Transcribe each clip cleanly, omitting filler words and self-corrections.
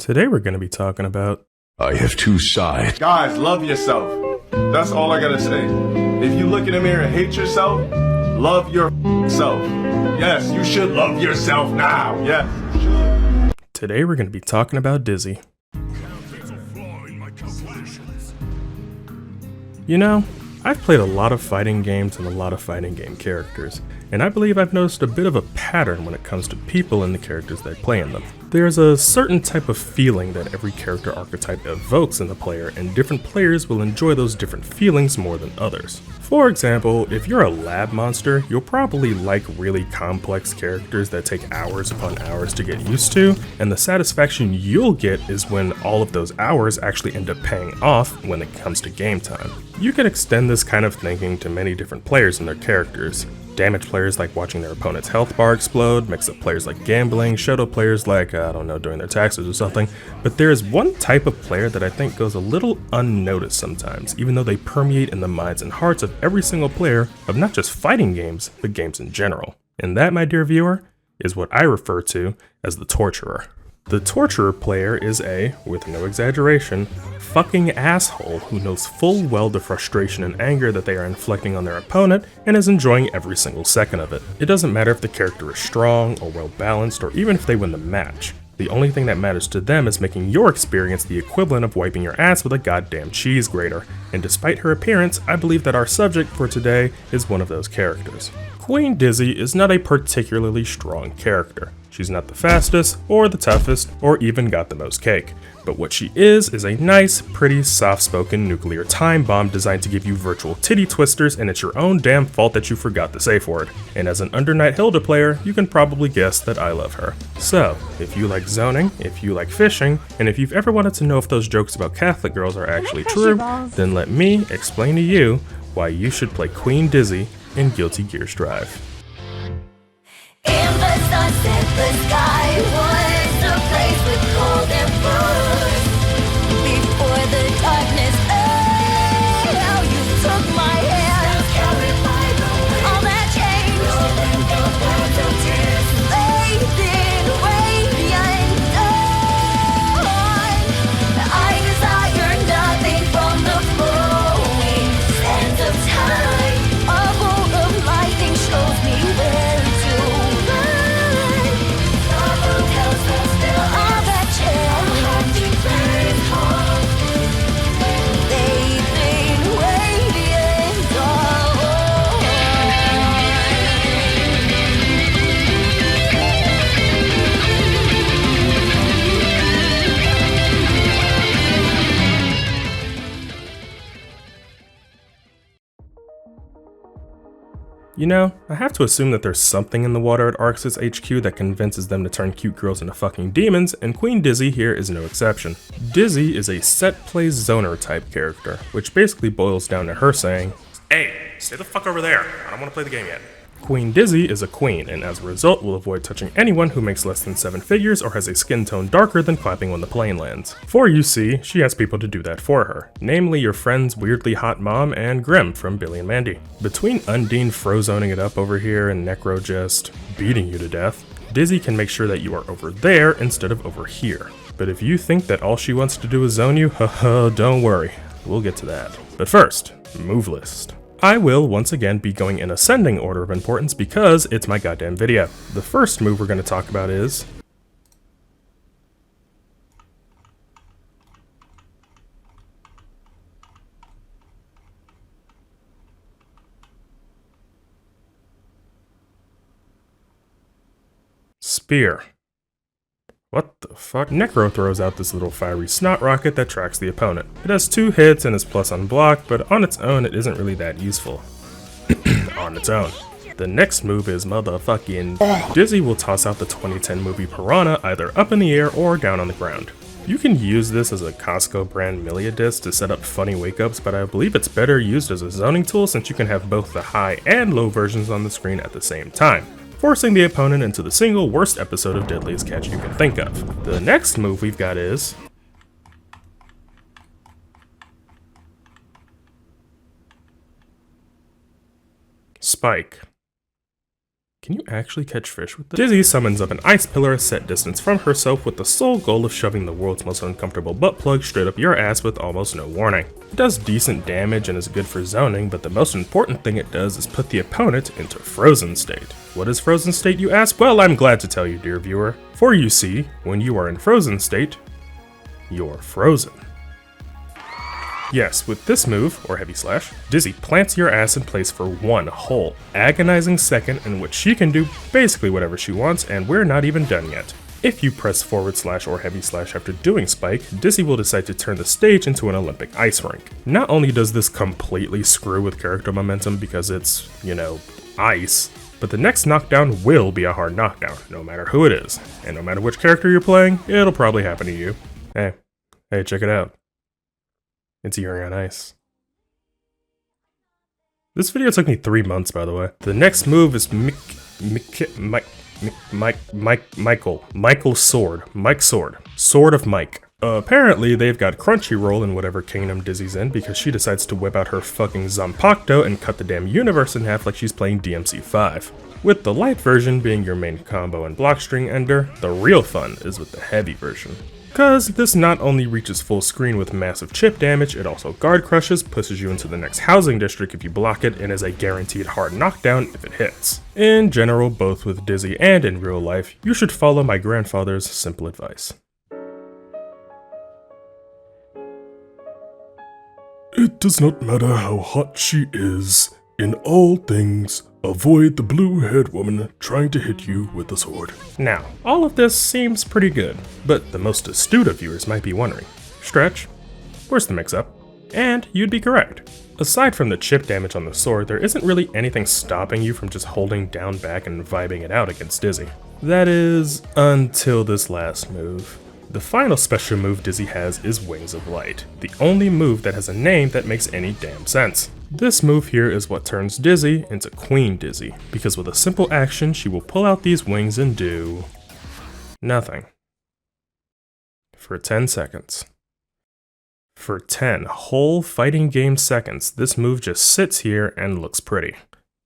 Today we're going to be talking about... I have two sides. Guys, love yourself. That's all I gotta say. If you look in the mirror and hate yourself, love yourself. Yes, you should love yourself now. Yes, you should. Today we're going to be talking about Dizzy. You know, I've played a lot of fighting games and a lot of fighting game characters, and I believe I've noticed a bit of a pattern when it comes to people and the characters that play in them. There's a certain type of feeling that every character archetype evokes in the player, and different players will enjoy those different feelings more than others. For example, if you're a lab monster, you'll probably like really complex characters that take hours upon hours to get used to, and the satisfaction you'll get is when all of those hours actually end up paying off when it comes to game time. You can extend this kind of thinking to many different players and their characters. Damage players like watching their opponent's health bar explode, mix-up players like gambling, shadow players like, I don't know, doing their taxes or something. But there is one type of player that I think goes a little unnoticed sometimes, even though they permeate in the minds and hearts of every single player of not just fighting games, but games in general. And that, my dear viewer, is what I refer to as the Torturer. The Torturer player is a, with no exaggeration, fucking asshole who knows full well the frustration and anger that they are inflicting on their opponent and is enjoying every single second of it. It doesn't matter if the character is strong or well balanced or even if they win the match. The only thing that matters to them is making your experience the equivalent of wiping your ass with a goddamn cheese grater. And despite her appearance, I believe that our subject for today is one of those characters. Queen Dizzy is not a particularly strong character. She's not the fastest, or the toughest, or even got the most cake. But what she is a nice, pretty, soft-spoken nuclear time bomb designed to give you virtual titty twisters, and it's your own damn fault that you forgot the safe word. And as an Undernight Hilda player, you can probably guess that I love her. So, if you like zoning, if you like fishing, and if you've ever wanted to know if those jokes about Catholic girls are actually true, then let me explain to you why you should play Queen Dizzy in Guilty Gear Strive. In the sunset, the sky was a place with golden birds. Before the darkness, oh, how you took my hand. Carried by the wind. All that changed. Rolling the world of tears. Bathed in radiant dawn. I desire nothing from the flowing sands of time. A bolt of lightning shows me where to run. All that chill, haunting fairies home. Bathed in radiant dawn. You know, I have to assume that there's something in the water at Arxis HQ that convinces them to turn cute girls into fucking demons, and Queen Dizzy here is no exception. Dizzy is a set-play zoner type character, which basically boils down to her saying, "Hey, stay the fuck over there, I don't want to play the game yet." Queen Dizzy is a queen, and as a result will avoid touching anyone who makes less than 7 figures or has a skin tone darker than clapping when the plane lands. For you see, she has people to do that for her, namely your friend's weirdly hot mom and Grim from Billy and Mandy. Between Undine frozoning it up over here and Necro just beating you to death, Dizzy can make sure that you are over there instead of over here. But if you think that all she wants to do is zone you, haha, don't worry, we'll get to that. But first, move list. I will once again be going in ascending order of importance because it's my goddamn video. The first move we're going to talk about is Spear. What the fuck? Necro throws out this little fiery snot rocket that tracks the opponent. It has 2 hits and is plus on block, but on its own it isn't really that useful. On its own. The next move is motherfucking Dizzy will toss out the 2010 movie Piranha either up in the air or down on the ground. You can use this as a Costco brand Miliadisc to set up funny wake-ups, but I believe it's better used as a zoning tool since you can have both the high and low versions on the screen at the same time, forcing the opponent into the single worst episode of Deadliest Catch you can think of. The next move we've got is Spike. Can you actually catch fish with this? Dizzy summons up an ice pillar a set distance from herself with the sole goal of shoving the world's most uncomfortable butt plug straight up your ass with almost no warning. It does decent damage and is good for zoning, but the most important thing it does is put the opponent into frozen state. What is frozen state, you ask? Well, I'm glad to tell you, dear viewer. For you see, when you are in frozen state, you're frozen. Yes, with this move, or heavy slash, Dizzy plants your ass in place for one whole agonizing second in which she can do basically whatever she wants, and we're not even done yet. If you press forward slash or heavy slash after doing spike, Dizzy will decide to turn the stage into an Olympic ice rink. Not only does this completely screw with character momentum because it's, ice, but the next knockdown will be a hard knockdown, no matter who it is. And no matter which character you're playing, it'll probably happen to you. Hey, check it out. It's Yuri on Ice. This video took me 3 months, by the way. The next move is Michael's sword. Mike's sword. Sword of Mike. Apparently, they've got Crunchyroll in whatever kingdom Dizzy's in because she decides to whip out her fucking Zanpakuto and cut the damn universe in half like she's playing DMC5. With the light version being your main combo and block string ender, the real fun is with the heavy version. Cause this not only reaches full screen with massive chip damage, it also guard crushes, pushes you into the next housing district if you block it, and is a guaranteed hard knockdown if it hits. In general, both with Dizzy and in real life, you should follow my grandfather's simple advice. It does not matter how hot she is. In all things, avoid the blue-haired woman trying to hit you with a sword. Now, all of this seems pretty good, but the most astute of viewers might be wondering, Stretch, where's the mix-up? And you'd be correct. Aside from the chip damage on the sword, there isn't really anything stopping you from just holding down back and vibing it out against Dizzy. That is, until this last move. The final special move Dizzy has is Wings of Light, the only move that has a name that makes any damn sense. This move here is what turns Dizzy into Queen Dizzy, because with a simple action she will pull out these wings and do nothing. For 10 seconds. For 10 whole fighting game seconds, this move just sits here and looks pretty.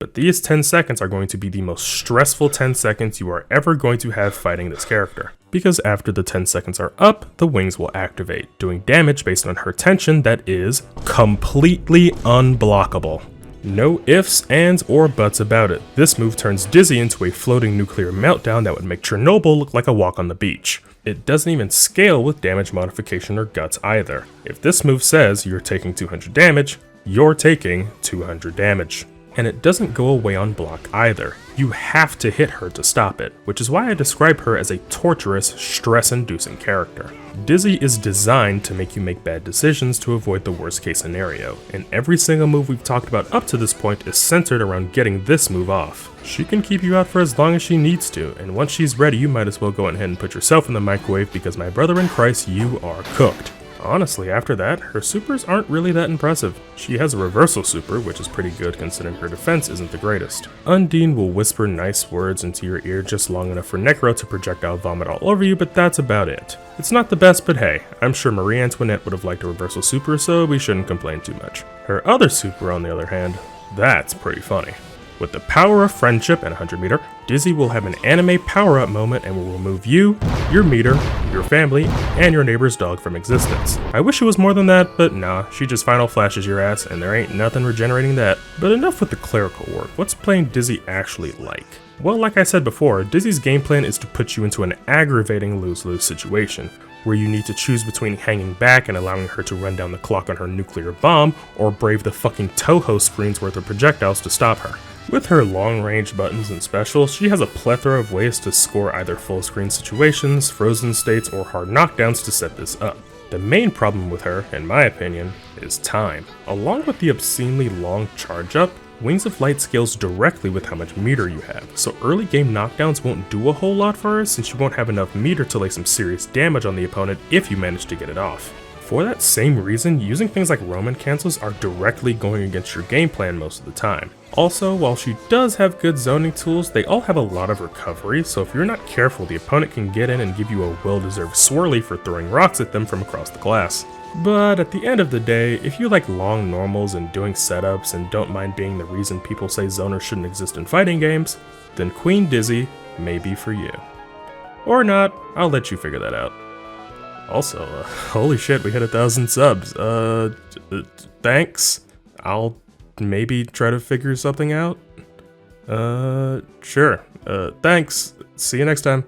But these 10 seconds are going to be the most stressful 10 seconds you are ever going to have fighting this character. Because after the 10 seconds are up, the wings will activate, doing damage based on her tension that is completely unblockable. No ifs, ands, or buts about it. This move turns Dizzy into a floating nuclear meltdown that would make Chernobyl look like a walk on the beach. It doesn't even scale with damage modification or guts either. If this move says you're taking 200 damage, you're taking 200 damage. And it doesn't go away on block either. You have to hit her to stop it, which is why I describe her as a torturous, stress-inducing character. Dizzy is designed to make you make bad decisions to avoid the worst case scenario, and every single move we've talked about up to this point is centered around getting this move off. She can keep you out for as long as she needs to, and once she's ready you might as well go ahead and put yourself in the microwave because my brother in Christ, you are cooked. Honestly, after that, her supers aren't really that impressive. She has a reversal super, which is pretty good considering her defense isn't the greatest. Undine will whisper nice words into your ear just long enough for Necro to projectile vomit all over you, but that's about it. It's not the best, but hey, I'm sure Marie Antoinette would have liked a reversal super, so we shouldn't complain too much. Her other super, on the other hand, that's pretty funny. With the power of friendship and 100 meter, Dizzy will have an anime power-up moment and will remove you, your meter, your family, and your neighbor's dog from existence. I wish it was more than that, but nah, she just final flashes your ass and there ain't nothing regenerating that. But enough with the clerical work, what's playing Dizzy actually like? Well, like I said before, Dizzy's game plan is to put you into an aggravating lose-lose situation, where you need to choose between hanging back and allowing her to run down the clock on her nuclear bomb, or brave the fucking Toho screen's worth of projectiles to stop her. With her long-range buttons and specials, she has a plethora of ways to score either full-screen situations, frozen states, or hard knockdowns to set this up. The main problem with her, in my opinion, is time. Along with the obscenely long charge-up, Wings of Light scales directly with how much meter you have, so early game knockdowns won't do a whole lot for her since you won't have enough meter to lay some serious damage on the opponent if you manage to get it off. For that same reason, using things like Roman cancels are directly going against your game plan most of the time. Also, while she does have good zoning tools, they all have a lot of recovery, so if you're not careful, the opponent can get in and give you a well-deserved swirly for throwing rocks at them from across the glass. But at the end of the day, if you like long normals and doing setups and don't mind being the reason people say zoners shouldn't exist in fighting games, then Queen Dizzy may be for you. Or not, I'll let you figure that out. Also, holy shit, we hit 1,000 subs. Thanks. I'll maybe try to figure something out. Sure. Thanks. See you next time.